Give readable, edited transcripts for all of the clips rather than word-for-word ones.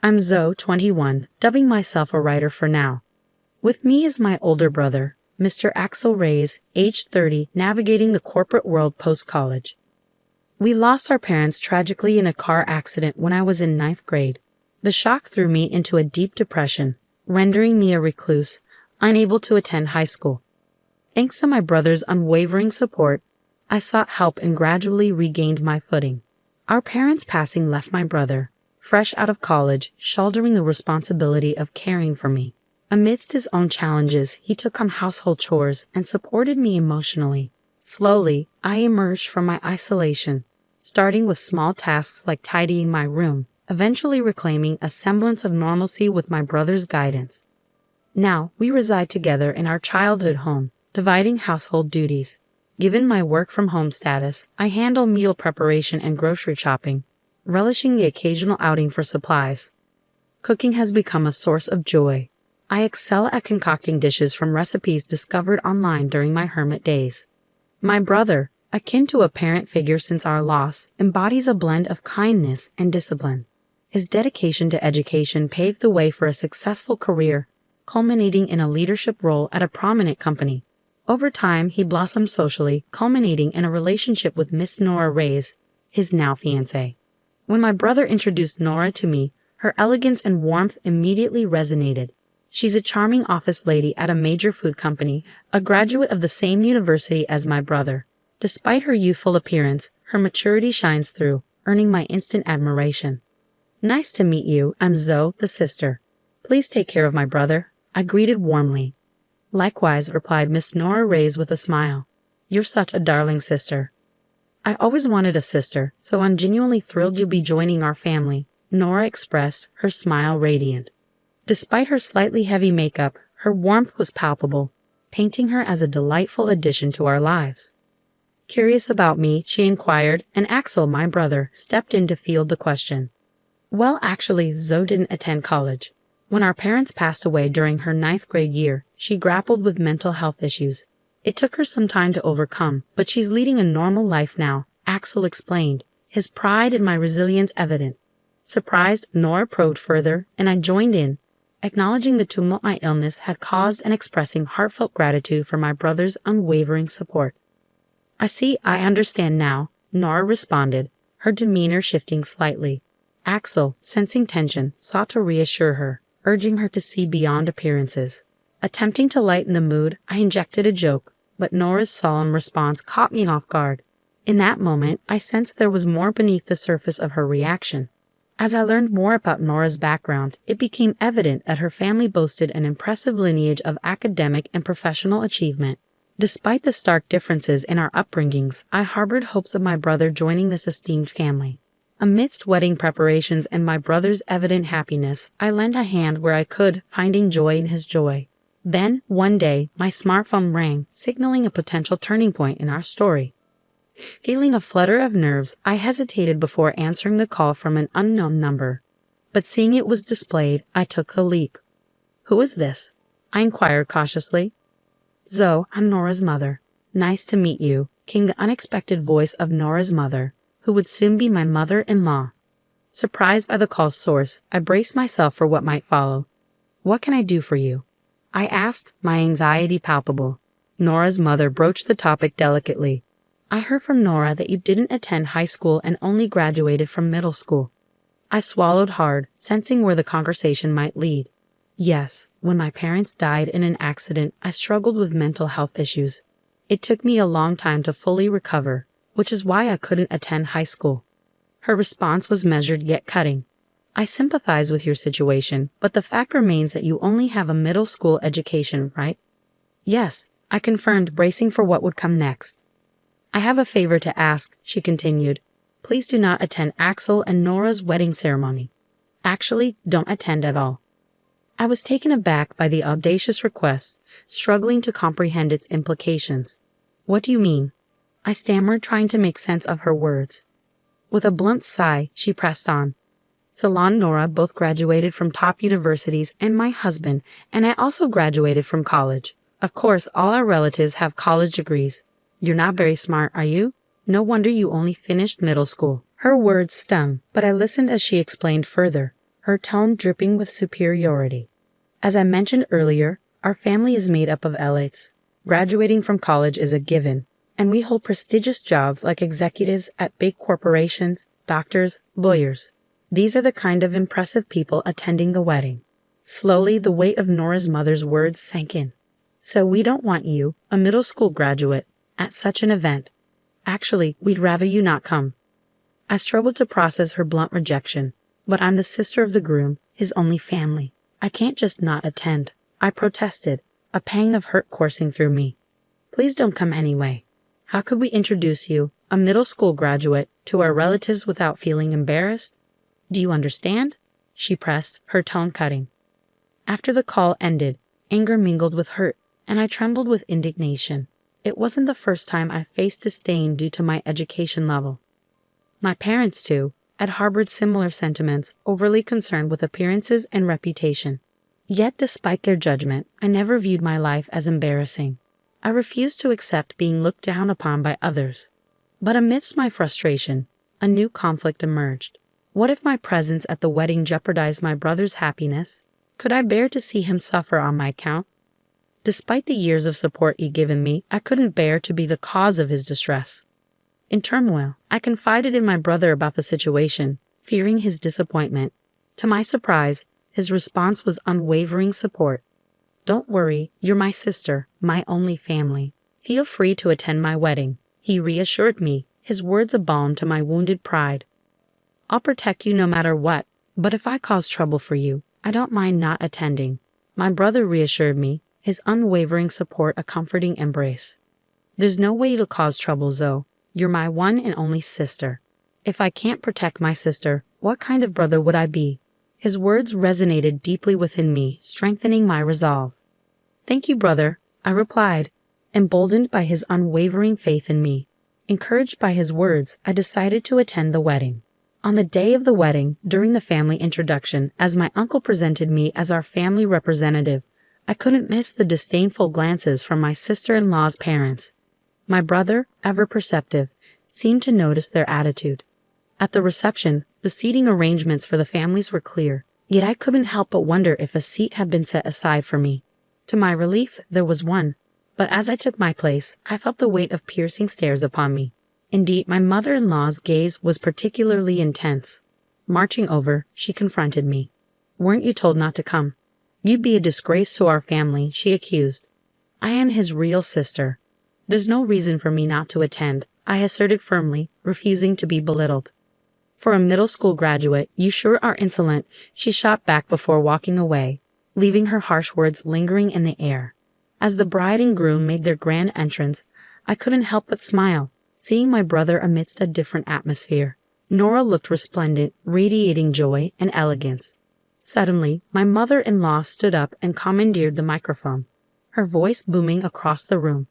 I'm Zoe, 21, dubbing myself a writer for now. With me is my older brother, Mr. Axel Reyes, age 30, navigating the corporate world post-college. We lost our parents tragically in a car accident when I was in ninth grade. The shock threw me into a deep depression, rendering me a recluse, unable to attend high school. Thanks to my brother's unwavering support, I sought help and gradually regained my footing. Our parents' passing left my brother, fresh out of college, shouldering the responsibility of caring for me. Amidst his own challenges, he took on household chores and supported me emotionally. Slowly, I emerged from my isolation, starting with small tasks like tidying my room, eventually reclaiming a semblance of normalcy with my brother's guidance. Now, we reside together in our childhood home, dividing household duties. Given my work-from-home status, I handle meal preparation and grocery shopping, relishing the occasional outing for supplies. Cooking has become a source of joy. I excel at concocting dishes from recipes discovered online during my hermit days. My brother, akin to a parent figure since our loss, embodies a blend of kindness and discipline. His dedication to education paved the way for a successful career, culminating in a leadership role at a prominent company. Over time, he blossomed socially, culminating in a relationship with Miss Nora Reyes, his now fiancée. When my brother introduced Nora to me, her elegance and warmth immediately resonated. She's a charming office lady at a major food company, a graduate of the same university as my brother. Despite her youthful appearance, her maturity shines through, earning my instant admiration. Nice to meet you, I'm Zoe, the sister. Please take care of my brother, I greeted warmly. Likewise, replied Miss Nora Reyes with a smile. You're such a darling sister. I always wanted a sister, so I'm genuinely thrilled you'll be joining our family, Nora expressed, her smile radiant. Despite her slightly heavy makeup, her warmth was palpable, painting her as a delightful addition to our lives. Curious about me, she inquired, and Axel, my brother, stepped in to field the question. Well, actually, Zoe didn't attend college. When our parents passed away during her ninth grade year, she grappled with mental health issues. It took her some time to overcome, but she's leading a normal life now, Axel explained, his pride in my resilience evident. Surprised, Nora probed further, and I joined in, acknowledging the tumult my illness had caused and expressing heartfelt gratitude for my brother's unwavering support. I understand now, Nora responded, her demeanor shifting slightly. Axel, sensing tension, sought to reassure her, urging her to see beyond appearances. Attempting to lighten the mood, I injected a joke, but Nora's solemn response caught me off guard. In that moment, I sensed there was more beneath the surface of her reaction. As I learned more about Nora's background, it became evident that her family boasted an impressive lineage of academic and professional achievement. Despite the stark differences in our upbringings, I harbored hopes of my brother joining this esteemed family. Amidst wedding preparations and my brother's evident happiness, I lent a hand where I could, finding joy in his joy. Then, one day, my smartphone rang, signaling a potential turning point in our story. Feeling a flutter of nerves, I hesitated before answering the call from an unknown number. But seeing it was displayed, I took the leap. Who is this? I inquired cautiously. Zoe, I'm Nora's mother. Nice to meet you, came the unexpected voice of Nora's mother, who would soon be my mother-in-law. Surprised by the call's source, I braced myself for what might follow. What can I do for you? I asked, my anxiety palpable. Nora's mother broached the topic delicately. I heard from Nora that you didn't attend high school and only graduated from middle school. I swallowed hard, sensing where the conversation might lead. Yes, when my parents died in an accident, I struggled with mental health issues. It took me a long time to fully recover, which is why I couldn't attend high school. Her response was measured yet cutting. I sympathize with your situation, but the fact remains that you only have a middle school education, right? Yes, I confirmed, bracing for what would come next. I have a favor to ask, she continued. Please do not attend Axel and Nora's wedding ceremony. Actually, don't attend at all. I was taken aback by the audacious request, struggling to comprehend its implications. What do you mean? I stammered, trying to make sense of her words. With a blunt sigh, she pressed on. Salon and Nora both graduated from top universities, and my husband, and I also graduated from college. Of course, all our relatives have college degrees. You're not very smart, are you? No wonder you only finished middle school. Her words stung, but I listened as she explained further. her tone dripping with superiority. As I mentioned earlier, our family is made up of elites. Graduating from college is a given, and we hold prestigious jobs like executives at big corporations, doctors, lawyers. These are the kind of impressive people attending the wedding. Slowly, the weight of Nora's mother's words sank in. So we don't want you, a middle school graduate, at such an event. Actually, we'd rather you not come. I struggled to process her blunt rejection, but I'm the sister of the groom, his only family. I can't just not attend. I protested, a pang of hurt coursing through me. Please don't come anyway. How could we introduce you, a middle school graduate, to our relatives without feeling embarrassed? Do you understand? She pressed, her tone cutting. After the call ended, anger mingled with hurt, and I trembled with indignation. It wasn't the first time I faced disdain due to my education level. My parents, too, had harbored similar sentiments, overly concerned with appearances and reputation. Yet, despite their judgment, I never viewed my life as embarrassing. I refused to accept being looked down upon by others. But amidst my frustration, a new conflict emerged. What if my presence at the wedding jeopardized my brother's happiness? Could I bear to see him suffer on my account? Despite the years of support he'd given me, I couldn't bear to be the cause of his distress. In turmoil, I confided in my brother about the situation, fearing his disappointment. To my surprise, his response was unwavering support. Don't worry, you're my sister, my only family. Feel free to attend my wedding, he reassured me, his words a balm to my wounded pride. I'll protect you no matter what, but if I cause trouble for you, I don't mind not attending. My brother reassured me, his unwavering support a comforting embrace. There's no way to cause trouble, Zoe. You're my one and only sister. If I can't protect my sister, what kind of brother would I be? His words resonated deeply within me, strengthening my resolve. Thank you, brother, I replied, emboldened by his unwavering faith in me. Encouraged by his words, I decided to attend the wedding. On the day of the wedding, during the family introduction, as my uncle presented me as our family representative, I couldn't miss the disdainful glances from my sister-in-law's parents. My brother, ever perceptive, seemed to notice their attitude. At the reception, the seating arrangements for the families were clear, yet I couldn't help but wonder if a seat had been set aside for me. To my relief, there was one, but as I took my place, I felt the weight of piercing stares upon me. Indeed, my mother-in-law's gaze was particularly intense. Marching over, she confronted me. Weren't you told not to come? You'd be a disgrace to our family, she accused. I am his real sister. There's no reason for me not to attend, I asserted firmly, refusing to be belittled. For a middle school graduate, you sure are insolent, she shot back before walking away, leaving her harsh words lingering in the air. As the bride and groom made their grand entrance, I couldn't help but smile, seeing my brother amidst a different atmosphere. Nora looked resplendent, radiating joy and elegance. Suddenly, my mother-in-law stood up and commandeered the microphone, her voice booming across the room.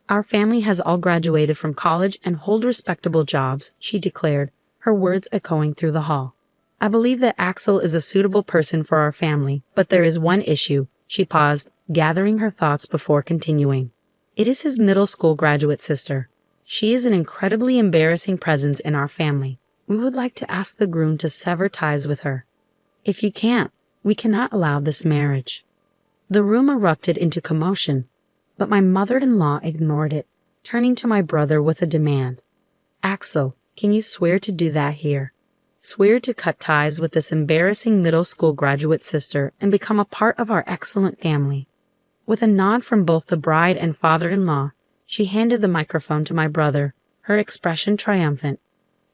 Our family has all graduated from college and hold respectable jobs, she declared, her words echoing through the hall. I believe that Axel is a suitable person for our family, but there is one issue, she paused, gathering her thoughts before continuing. It is his middle school graduate sister. She is an incredibly embarrassing presence in our family. We would like to ask the groom to sever ties with her. If you can't, we cannot allow this marriage. The room erupted into commotion, but my mother-in-law ignored it, turning to my brother with a demand. Axel, can you swear to do that here? Swear to cut ties with this embarrassing middle school graduate sister and become a part of our excellent family. With a nod from both the bride and father-in-law, she handed the microphone to my brother, her expression triumphant.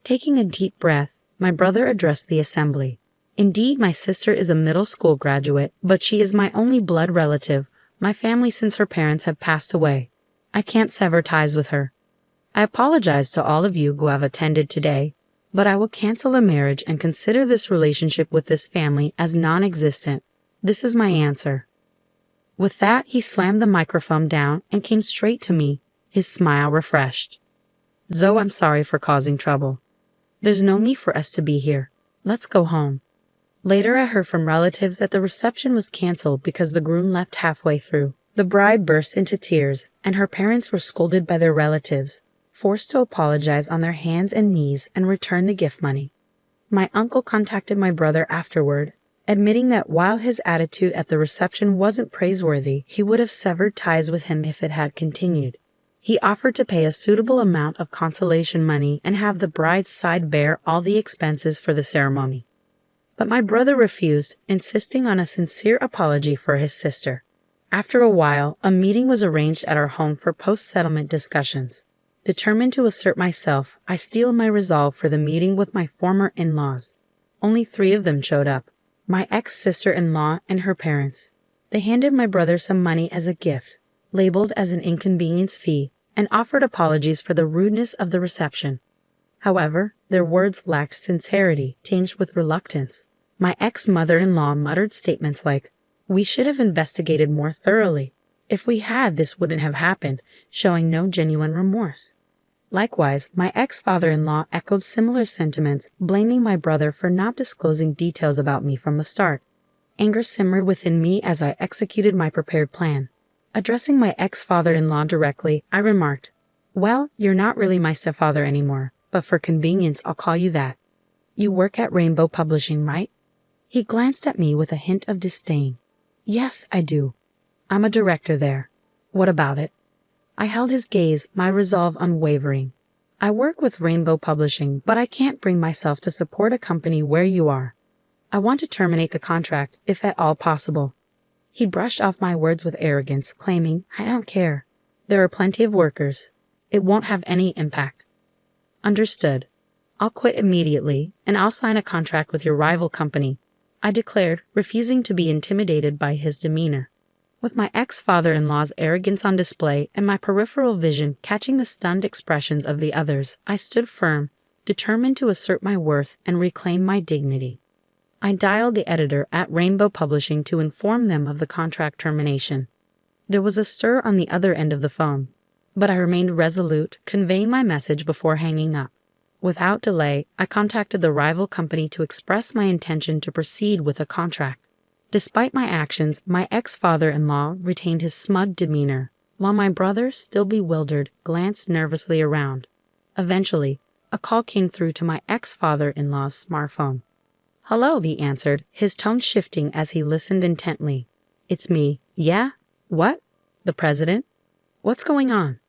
Taking a deep breath, my brother addressed the assembly. Indeed, my sister is a middle school graduate, but she is my only blood relative, my family since her parents have passed away. I can't sever ties with her. I apologize to all of you who have attended today, but I will cancel the marriage and consider this relationship with this family as non-existent. This is my answer. With that, he slammed the microphone down and came straight to me, his smile refreshed. Zoe, I'm sorry for causing trouble. There's no need for us to be here. Let's go home. Later, I heard from relatives that the reception was canceled because the groom left halfway through. The bride burst into tears, and her parents were scolded by their relatives, forced to apologize on their hands and knees and return the gift money. My uncle contacted my brother afterward, admitting that while his attitude at the reception wasn't praiseworthy, he would have severed ties with him if it had continued. He offered to pay a suitable amount of consolation money and have the bride's side bear all the expenses for the ceremony. But my brother refused, insisting on a sincere apology for his sister. After a while, a meeting was arranged at our home for post-settlement discussions. Determined to assert myself, I steeled my resolve for the meeting with my former in-laws. Only 3 of them showed up: my ex-sister-in-law and her parents. They handed my brother some money as a gift, labeled as an inconvenience fee, and offered apologies for the rudeness of the reception. However, their words lacked sincerity, tinged with reluctance. My ex-mother-in-law muttered statements like, "We should have investigated more thoroughly. If we had, this wouldn't have happened," showing no genuine remorse. Likewise, my ex-father-in-law echoed similar sentiments, blaming my brother for not disclosing details about me from the start. Anger simmered within me as I executed my prepared plan. Addressing my ex-father-in-law directly, I remarked, "Well, you're not really my stepfather anymore, but for convenience I'll call you that. You work at Rainbow Publishing, right?" He glanced at me with a hint of disdain. "Yes, I do. I'm a director there. What about it?" I held his gaze, my resolve unwavering. "I work with Rainbow Publishing, but I can't bring myself to support a company where you are. I want to terminate the contract, if at all possible." He brushed off my words with arrogance, claiming, "I don't care. There are plenty of workers. It won't have any impact." "Understood. I'll quit immediately, and I'll sign a contract with your rival company," I declared, refusing to be intimidated by his demeanor. With my ex-father-in-law's arrogance on display and my peripheral vision catching the stunned expressions of the others, I stood firm, determined to assert my worth and reclaim my dignity. I dialed the editor at Rainbow Publishing to inform them of the contract termination. There was a stir on the other end of the phone, but I remained resolute, conveying my message before hanging up. Without delay, I contacted the rival company to express my intention to proceed with a contract. Despite my actions, my ex-father-in-law retained his smug demeanor, while my brother, still bewildered, glanced nervously around. Eventually, a call came through to my ex-father-in-law's smartphone. "Hello," he answered, his tone shifting as he listened intently. "It's me." "Yeah? What? The president? What's going on?"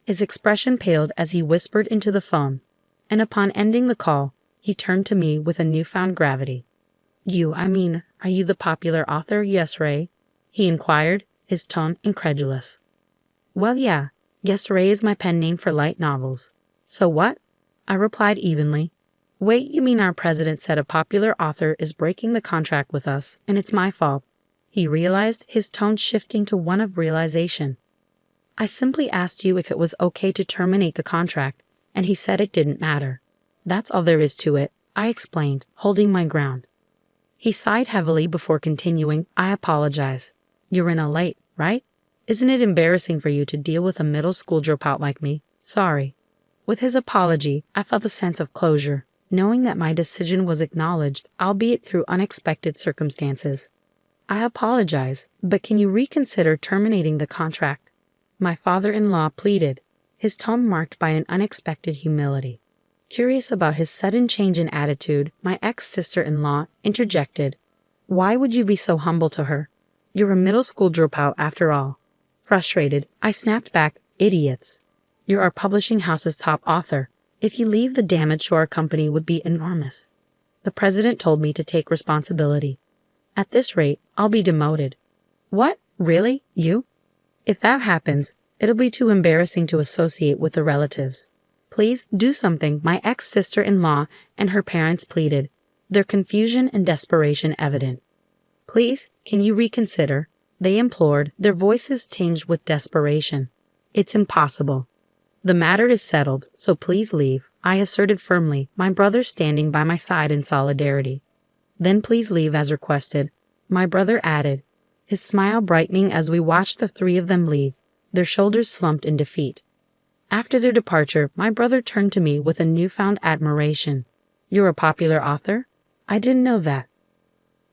His expression paled as he whispered into the phone, and upon ending the call, he turned to me with a newfound gravity. Are you the popular author, Yes Ray?" he inquired, his tone incredulous. "Well, yeah. Yes Ray is my pen name for light novels." "So what?" I replied evenly. "Wait, you mean our president said a popular author is breaking the contract with us, and it's my fault?" He realized, his tone shifting to one of realization. "I simply asked you if it was okay to terminate the contract, and he said it didn't matter. That's all there is to it," I explained, holding my ground. He sighed heavily before continuing, "I apologize. You're in a late, right? Isn't it embarrassing for you to deal with a middle school dropout like me? Sorry." With his apology, I felt a sense of closure, knowing that my decision was acknowledged, albeit through unexpected circumstances. "I apologize, but can you reconsider terminating the contract?" my father-in-law pleaded, his tone marked by an unexpected humility. Curious about his sudden change in attitude, my ex-sister-in-law interjected, "Why would you be so humble to her? You're a middle school dropout after all." Frustrated, I snapped back, "Idiots. You're our publishing house's top author. If you leave, the damage to our company would be enormous. The president told me to take responsibility. At this rate, I'll be demoted." "What? Really? You?" "If that happens, it'll be too embarrassing to associate with the relatives." "Please do something," my ex-sister-in-law and her parents pleaded, their confusion and desperation evident. "Please, can you reconsider?" they implored, their voices tinged with desperation. "It's impossible. The matter is settled, so please leave," I asserted firmly, my brother standing by my side in solidarity. "Then please leave as requested," my brother added, his smile brightening as we watched the 3 of them leave, their shoulders slumped in defeat. After their departure, my brother turned to me with a newfound admiration. "You're a popular author? I didn't know that."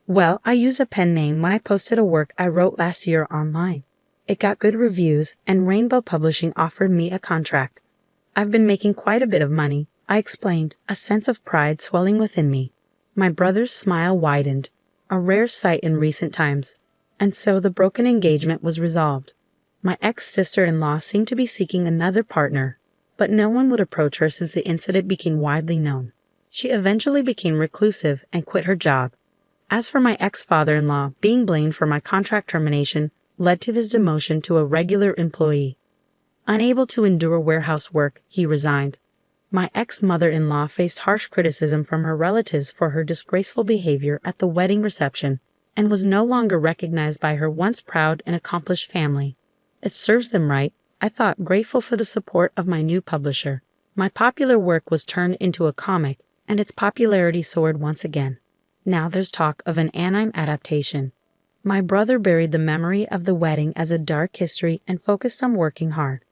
"Well, I use a pen name when I posted a work I wrote last year online. It got good reviews, and Rainbow Publishing offered me a contract. I've been making quite a bit of money," I explained, a sense of pride swelling within me. My brother's smile widened. a rare sight in recent times, and so the broken engagement was resolved. My ex-sister-in-law seemed to be seeking another partner, but no one would approach her since the incident became widely known. She eventually became reclusive and quit her job. As for my ex-father-in-law, being blamed for my contract termination led to his demotion to a regular employee. Unable to endure warehouse work, he resigned. My ex-mother-in-law faced harsh criticism from her relatives for her disgraceful behavior at the wedding reception and was no longer recognized by her once proud and accomplished family. It serves them right, I thought, grateful for the support of my new publisher. My popular work was turned into a comic, and its popularity soared once again. Now there's talk of an anime adaptation. My brother buried the memory of the wedding as a dark history and focused on working hard.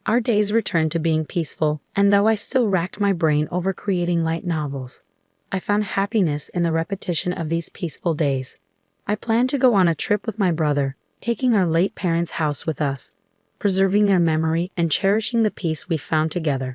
Our days returned to being peaceful, and though I still racked my brain over creating light novels, I found happiness in the repetition of these peaceful days. I plan to go on a trip with my brother, taking our late parents' house with us, preserving their memory and cherishing the peace we found together.